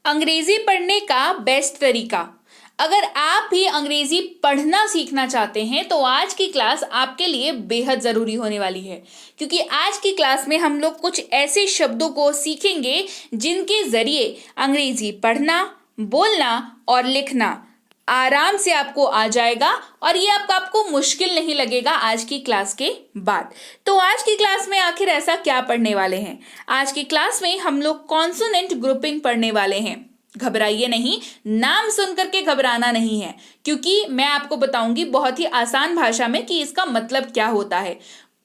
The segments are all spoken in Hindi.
अंग्रेजी पढ़ने का बेस्ट तरीका। अगर आप भी अंग्रेजी पढ़ना सीखना चाहते हैं तो आज की क्लास आपके लिए बेहद ज़रूरी होने वाली है, क्योंकि आज की क्लास में हम लोग कुछ ऐसे शब्दों को सीखेंगे जिनके ज़रिए अंग्रेजी पढ़ना, बोलना और लिखना आराम से आपको आ जाएगा और ये आपको मुश्किल नहीं लगेगा आज की क्लास के बाद। तो आज की क्लास में आखिर ऐसा क्या पढ़ने वाले हैं? आज की क्लास में हम लोग कॉन्सोनेंट ग्रुपिंग पढ़ने वाले हैं। घबराइए नहीं, नाम सुनकर के घबराना नहीं है, क्योंकि मैं आपको बताऊंगी बहुत ही आसान भाषा में कि इसका मतलब क्या होता है।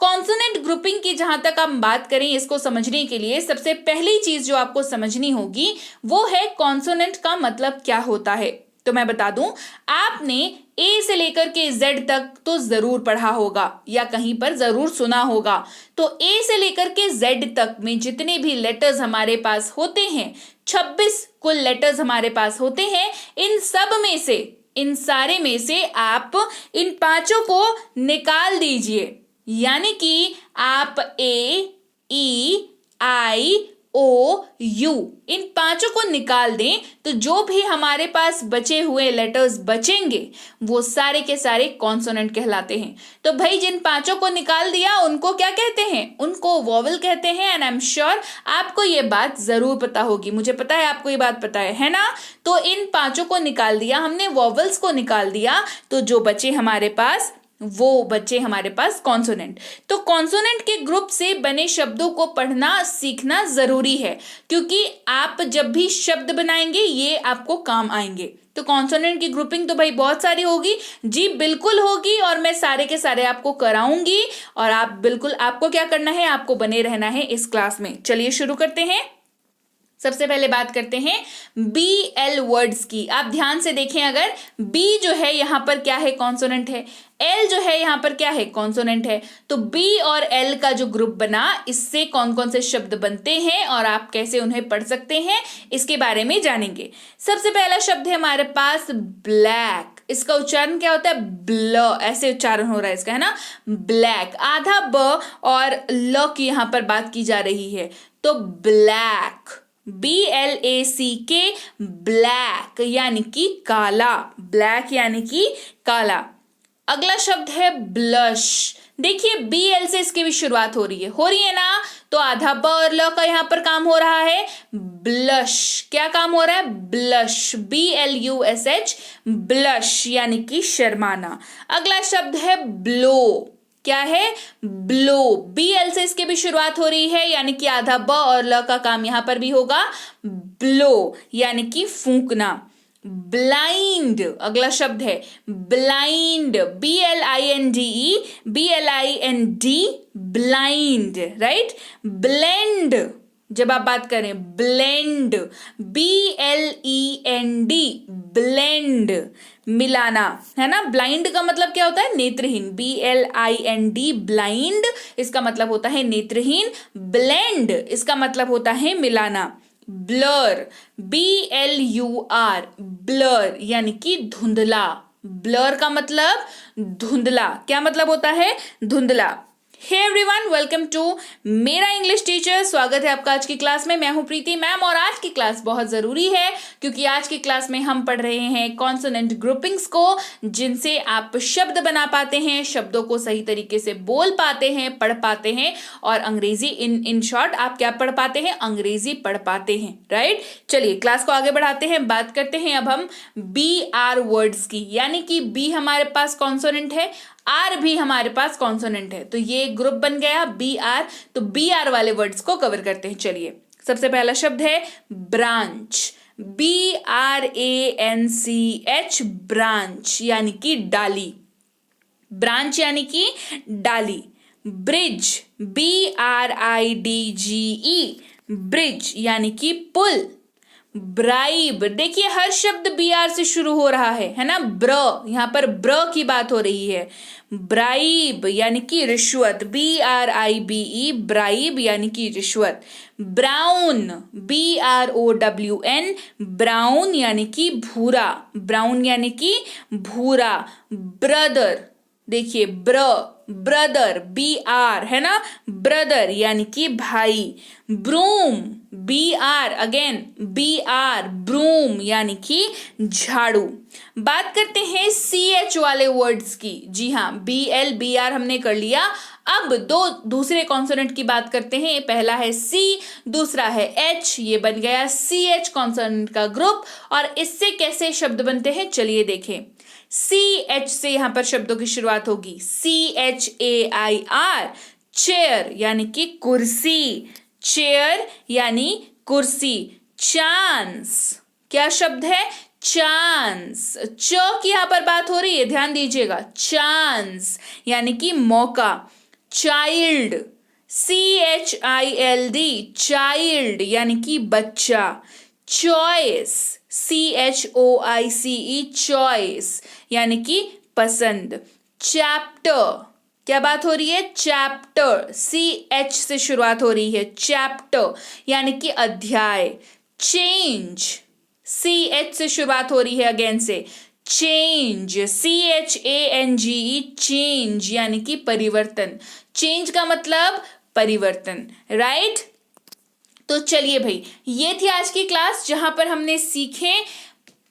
कॉन्सोनेंट ग्रुपिंग की जहां तक हम बात करें, इसको समझने के लिए सबसे पहली चीज जो आपको समझनी होगी वो है कॉन्सोनेंट का मतलब क्या होता है। तो मैं बता दूं, आपने ए से लेकर के जेड तक तो जरूर पढ़ा होगा या कहीं पर जरूर सुना होगा। तो ए से लेकर के जेड तक में जितने भी लेटर्स हमारे पास होते हैं, 26 कुल लेटर्स हमारे पास होते हैं। इन सब में से, इन सारे में से आप इन पांचों को निकाल दीजिए, यानी कि आप ए, ई, आई, ओ, यू इन पांचों को निकाल दें तो जो भी हमारे पास बचे हुए लेटर्स बचेंगे वो सारे के सारे कॉन्सोनेंट कहलाते हैं। तो भाई जिन पांचों को निकाल दिया उनको क्या कहते हैं? उनको वोवेल कहते हैं। एंड आई एम श्योर आपको ये बात जरूर पता होगी, मुझे पता है आपको ये बात पता है ना। तो इन पांचों को निकाल दिया हमने, वोवेल्स को निकाल दिया, तो जो बचे हमारे पास वो बचे हमारे पास कॉन्सोनेंट। तो कॉन्सोनेंट के ग्रुप से बने शब्दों को पढ़ना सीखना जरूरी है, क्योंकि आप जब भी शब्द बनाएंगे ये आपको काम आएंगे। तो कॉन्सोनेंट की ग्रुपिंग तो भाई बहुत सारी होगी, जी बिल्कुल होगी, और मैं सारे के सारे आपको कराऊंगी। और आप बिल्कुल, आपको क्या करना है, आपको बने रहना है इस क्लास में। चलिए शुरू करते हैं। सबसे पहले बात करते हैं BL वर्ड्स की। आप ध्यान से देखें, अगर B जो है यहां पर क्या है? कॉन्सोनेंट है। L जो है यहां पर क्या है? कॉन्सोनेंट है। तो B और L का जो ग्रुप बना, इससे कौन कौन से शब्द बनते हैं और आप कैसे उन्हें पढ़ सकते हैं, इसके बारे में जानेंगे। सबसे पहला शब्द है हमारे पास ब्लैक। इसका उच्चारण क्या होता है? ब्ल, ऐसे उच्चारण हो रहा है इसका, है ना, ब्लैक। आधा ब और ल की यहां पर बात की जा रही है, तो ब्लैक, BLACK, ब्लैक यानी कि काला, ब्लैक यानी कि काला। अगला शब्द है ब्लश। देखिए BL से इसकी भी शुरुआत हो रही है ना, तो आधा ब और ल का यहां पर काम हो रहा है ब्लश। क्या काम हो रहा है? ब्लश, BLUSH, ब्लश यानी कि शर्माना। अगला शब्द है ब्लो। क्या है? ब्लो। BL से इसके भी शुरुआत हो रही है, यानी कि आधा ब और ल का काम यहां पर भी होगा ब्लो यानी कि फूंकना। ब्लाइंड अगला शब्द है, blind, BLINDE, BLIND, blind, right. Blend, जब आप बात करें ब्लेंड, BLEND, ब्लेंड, मिलाना, है ना। ब्लाइंड का मतलब क्या होता है? नेत्रहीन, BLIND, ब्लाइंड इसका मतलब होता है नेत्रहीन। ब्लेंड इसका मतलब होता है मिलाना। ब्लर, BLUR, ब्लर यानी कि धुंधला। ब्लर का मतलब धुंधला। क्या मतलब होता है? धुंधला। हे एवरीवन, वेलकम टू मेरा इंग्लिश टीचर। स्वागत है आपका आज की क्लास में। मैं हूं प्रीति मैम, और आज की क्लास बहुत ज़रूरी है, क्योंकि आज की क्लास में हम पढ़ रहे हैं कॉन्सोनेंट ग्रुपिंग्स को, जिनसे आप शब्द बना पाते हैं, शब्दों को सही तरीके से बोल पाते हैं, पढ़ पाते हैं, और अंग्रेजी इन शॉर्ट आप क्या पढ़ पाते हैं? अंग्रेजी पढ़ पाते हैं, राइट। चलिए क्लास को आगे बढ़ाते हैं। बात करते हैं अब हम BR वर्ड्स की, यानी कि B हमारे पास कॉन्सोनेंट है, R भी हमारे पास कॉन्सोनेंट है, तो ये ग्रुप बन गया BR। तो BR वाले वर्ड्स को कवर करते हैं। चलिए, सबसे पहला शब्द है ब्रांच, BRANCH, ब्रांच यानी कि डाली, ब्रांच यानी कि डाली। ब्रिज, BRIDGE, ब्रिज यानी कि पुल। ब्राइब, देखिए हर शब्द BR से शुरू हो रहा है ना। ब्र, यहां पर ब्र की बात हो रही है। ब्राइब यानी कि रिश्वत, BRIBE, ब्राइब यानी कि रिश्वत। ब्राउन, BROWN, ब्राउन यानी कि भूरा, ब्राउन यानी कि भूरा। ब्रदर, देखिए ब्रदर, BR है ना, ब्रदर यानी कि भाई। Broom, BR, again BR, broom यानी कि झाड़ू। बात करते हैं CH वाले वर्ड्स की। जी हाँ, BL BR हमने कर लिया। अब दो दूसरे कॉन्सोनेंट की बात करते हैं। पहला है C, दूसरा है H। ये बन गया CH कॉन्सोनेंट का ग्रुप। और इससे कैसे शब्द बनते हैं चलिए देखें। CH से यहां पर शब्दों की शुरुआत होगी। CHAIR, चेयर यानी कि कुर्सी, चेयर यानी कुर्सी। चांस, क्या शब्द है? चांस। च की यहां पर बात हो रही है, ध्यान दीजिएगा। चांस यानी कि मौका। चाइल्ड, CHILD, चाइल्ड यानी कि बच्चा। चॉइस, CHOICE, चॉइस यानी कि पसंद। चैप्टर, क्या बात हो रही है? चैप्टर, CH से शुरुआत हो रही है। चैप्टर यानी कि अध्याय। चेंज, CH से शुरुआत हो रही है अगेन से। चेंज, CHANGE, चेंज यानी कि परिवर्तन। चेंज का मतलब परिवर्तन, राइट? तो चलिए भाई, ये थी आज की क्लास जहां पर हमने सीखे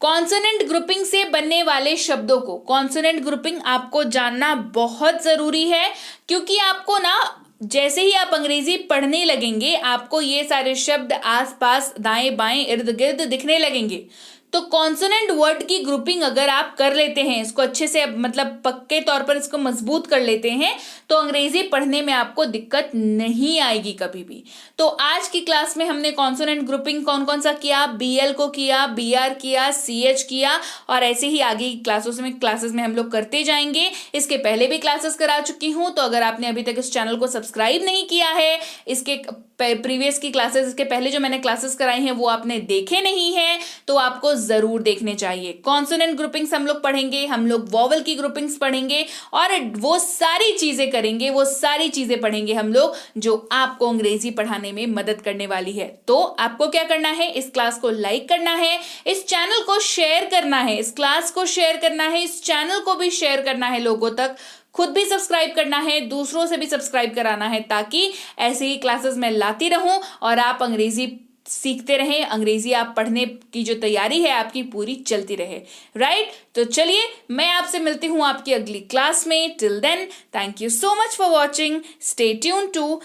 कॉन्सोनेंट ग्रुपिंग से बनने वाले शब्दों को। कॉन्सोनेंट ग्रुपिंग आपको जानना बहुत जरूरी है, क्योंकि आपको ना जैसे ही आप अंग्रेजी पढ़ने लगेंगे आपको ये सारे शब्द आसपास दाएं बाएं इर्द गिर्द दिखने लगेंगे। तो कॉन्सोनेंट वर्ड की ग्रुपिंग अगर आप कर लेते हैं, इसको अच्छे से मतलब पक्के तौर पर इसको मजबूत कर लेते हैं, तो अंग्रेजी पढ़ने में आपको दिक्कत नहीं आएगी कभी भी। तो आज की क्लास में हमने कॉन्सोनेंट ग्रुपिंग कौन कौन सा किया? BL को किया, BR किया, CH किया, और ऐसे ही आगे की क्लासेस में हम लोग करते जाएंगे। इसके पहले भी क्लासेस करा चुकी हूं, तो अगर आपने अभी तक इस चैनल को सब्सक्राइब नहीं किया है, इसके प्रीवियस की क्लासेस, इसके पहले जो मैंने क्लासेस कराई हैं वो आपने देखे नहीं है, तो आपको जरूर देखने चाहिए। कॉन्सोनेंट ग्रुपिंग्स हम लोग पढ़ेंगे, हम लोग वॉवल की ग्रुपिंग्स पढ़ेंगे, और वो सारी चीजें करेंगे, वो सारी चीजें पढ़ेंगे हम लोग जो आपको अंग्रेजी पढ़ाने में मदद करने वाली है। तो आपको क्या करना है? इस क्लास को लाइक करना है, इस चैनल को शेयर करना है, इस क्लास को शेयर करना है, इस चैनल को भी शेयर करना है लोगों तक, खुद भी सब्सक्राइब करना है, दूसरों से भी सब्सक्राइब कराना है, ताकि ऐसे ही क्लासेस मैं लाती रहूं और आप अंग्रेजी सीखते रहें, अंग्रेजी आप पढ़ने की जो तैयारी है आपकी पूरी चलती रहे, राइट? तो चलिए, मैं आपसे मिलती हूं आपकी अगली क्लास में। Till then, thank you so much for watching. Stay tune to